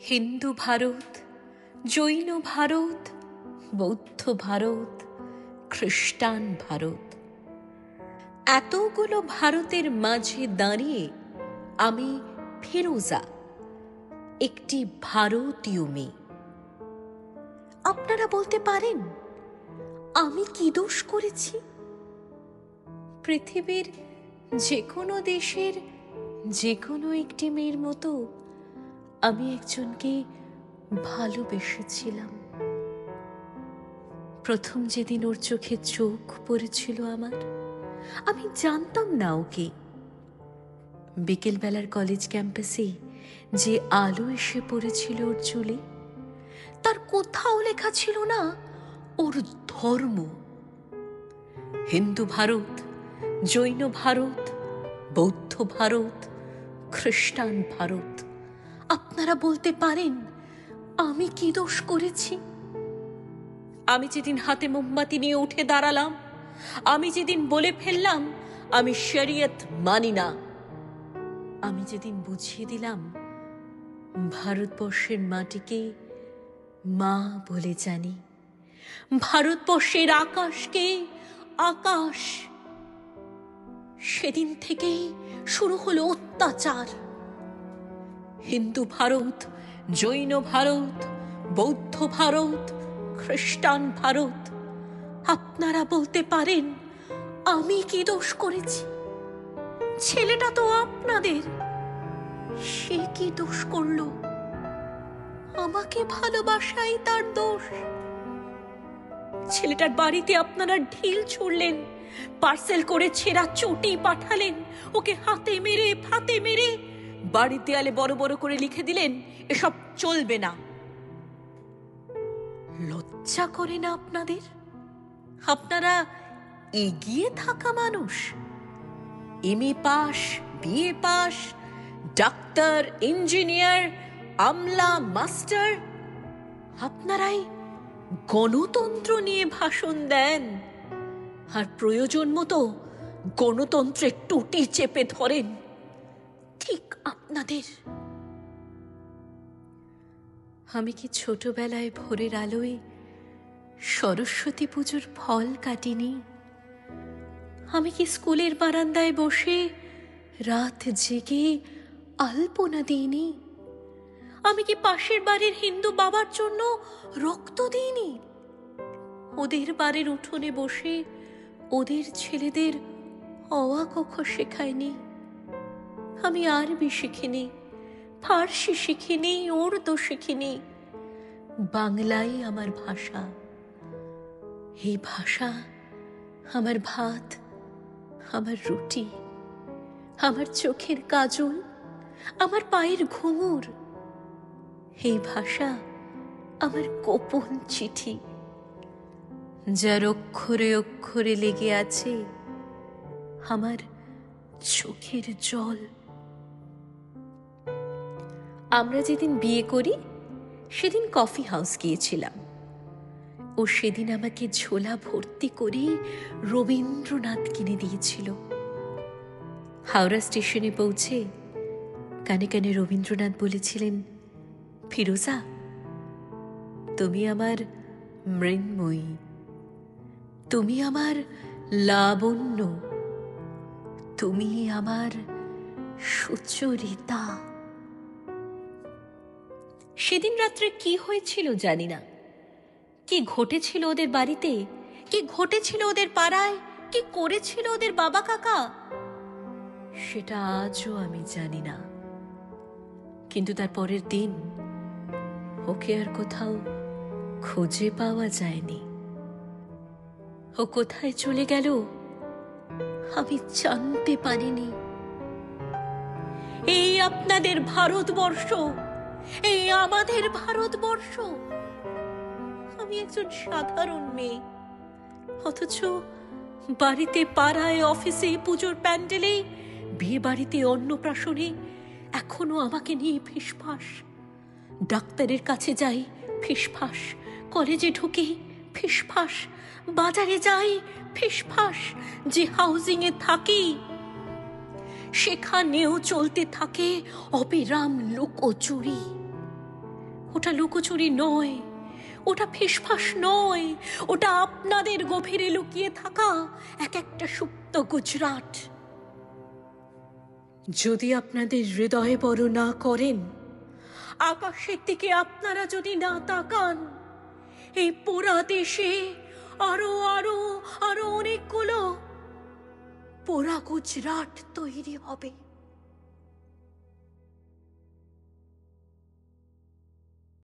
হিন্দু ভারত, জৈন ভারত, বৌদ্ধ ভারত, খ্রিস্টান ভারত, এতগুলো ভারতের মাঝে দাঁড়িয়ে আমি ফিরোজা, একটি ভারতীয় মেয়ে। আপনারা বলতে পারেন আমি কি দোষ করেছি? পৃথিবীর যে কোনো দেশের যে কোনো একটি মেয়ের মতো আমি একজনকে ভালোবেসেছিলাম। প্রথম যেদিন ওর চোখে চোখ পড়েছিল আমার, আমি জানতাম না ওকে। বিকেলবেলার কলেজ ক্যাম্পাসে যে আলো এসে পড়েছিল ওর চুলে, তার কোথাও লেখা ছিল না ওর ধর্ম। হিন্দু ভারত, জৈন ভারত, বৌদ্ধ ভারত, খ্রিস্টান ভারত। আপনারা বলতে পারেন আমি কি দোষ করেছি? আমি যেদিন হাতে মোমবাতি নিয়ে উঠে দাঁড়ালাম, আমি যেদিন বলে ফেললাম আমি শরিয়ত মানি না, আমি যেদিন বুঝিয়ে দিলাম ভারতবর্ষের মাটিকে মা বলে জানি, ভারতবর্ষের আকাশকে আকাশ, সেদিন থেকেই শুরু হলো অত্যাচার। হিন্দু ভারত, জৈন ভারত, বৌদ্ধ ভারত, খ্রিস্টান ভারত। আপনারা বলতে পারেন আমি কি দোষ করেছি? ছেলেটা তো আপনাদের, সে কি দোষ করলো? আমাকে ভালোবাসাই তার দোষ। ছেলেটার বাড়িতে আপনারা ঢিল ছুড়লেন, পার্সেল করে ছেঁড়া চটি পাঠালেন, ওকে হাতে মেরে ফাতে মেরে বাড়ি দেয়ালে বড় বড় করে লিখে দিলেন এসব চলবে না। লজ্জা করে না আপনাদের? আপনারা এগিয়ে থাকা মানুষ, MA pass, BA pass, doctor, engineer, আমলা, মাস্টার, আপনারাই গণতন্ত্র নিয়ে ভাষণ দেন আর প্রয়োজন মতো গণতন্ত্রের টুটি চেপে ধরেন। ঠিক আপনাদের। আমি কি ছোটবেলায় ভোরের আলোয় সরস্বতী পুজোর ফল কাটিনি? আমি কি স্কুলের বারান্দায় বসে রাত জেগে আলপনা দিইনি? আমি কি পাশের বাড়ির হিন্দু বাবার জন্য রক্ত দিইনি? ওদের বাড়ির উঠোনে বসে ওদের ছেলেদের অ-আ ক-খ শেখায়নি? আমি আরবি শিখিনি, ফার্সি শিখিনি, উর্দু শিখিনি। বাংলাই আমার ভাষা। এই ভাষা আমার ভাত, আমার রুটি, আমার চোখের কাজল, আমার পায়ের ঘুঙুর। এই ভাষা আমার গোপন চিঠি, যার অক্ষরে অক্ষরে লেগে আছে আমার চোখের জল। আমরা যেদিন বিয়ে করি সেদিন কফি হাউস গিয়েছিলাম। ও সেদিন আমাকে ঝোলা ভর্তি করে রবীন্দ্রনাথ কিনে দিয়েছিল। হাওড়া স্টেশনে পৌঁছে কানে কানে রবীন্দ্রনাথ বলেছিলেন, ফিরোজা, তুমি আমার মৃন্ময়ী, তুমি আমার লাবণ্য, তুমি আমার সুচরিতা। সেদিন রাত্রে কি হয়েছিল জানি না, কি ঘটেছিল ওদের বাড়িতে, কি ঘটেছিল ওদের পাড়ায়, কি করেছিল ওদের বাবা কাকা, সেটা আজও আমি জানি না। কিন্তু তার পরের দিন ওকে আর কোথাও খুঁজে পাওয়া যায়নি। ও কোথায় চলে গেল আমি জানতে পারিনি। এই আপনাদের ভারতবর্ষ, এই আমাদের ভারতবর্ষ। আমি একজন সাধারণ মেয়ে, অথচ বাড়িতে, পাড়ায়, অফিসে, পুজোর প্যান্ডেলে, বিয়ে বাড়িতে, অন্নপ্রাশনে এখনো আমাকে নিয়ে ফিসফাস। ডাক্তারের কাছে যাই ফিসফাস, কলেজে ঢুকে ফিসফাস, বাজারে যাই ফিসফাস, যে হাউজিং এ থাকি সেখানেও চলতে থাকে অবিরাম লুকোচুরি। ওটা লুকোচুরি নয়, ওটা ফিসফাস নয়, ওটা আপনাদের গভীরে লুকিয়ে থাকা এক একটা সুপ্ত গুজরাট। যদি আপনাদের হৃদয়ে বড় না করেন, আকাশের দিকে আপনারা যদি না তাকান, এই পুরা দেশে আরো আরো আরো অনেকগুলো পোড়া গুজরাট তৈরি হবে।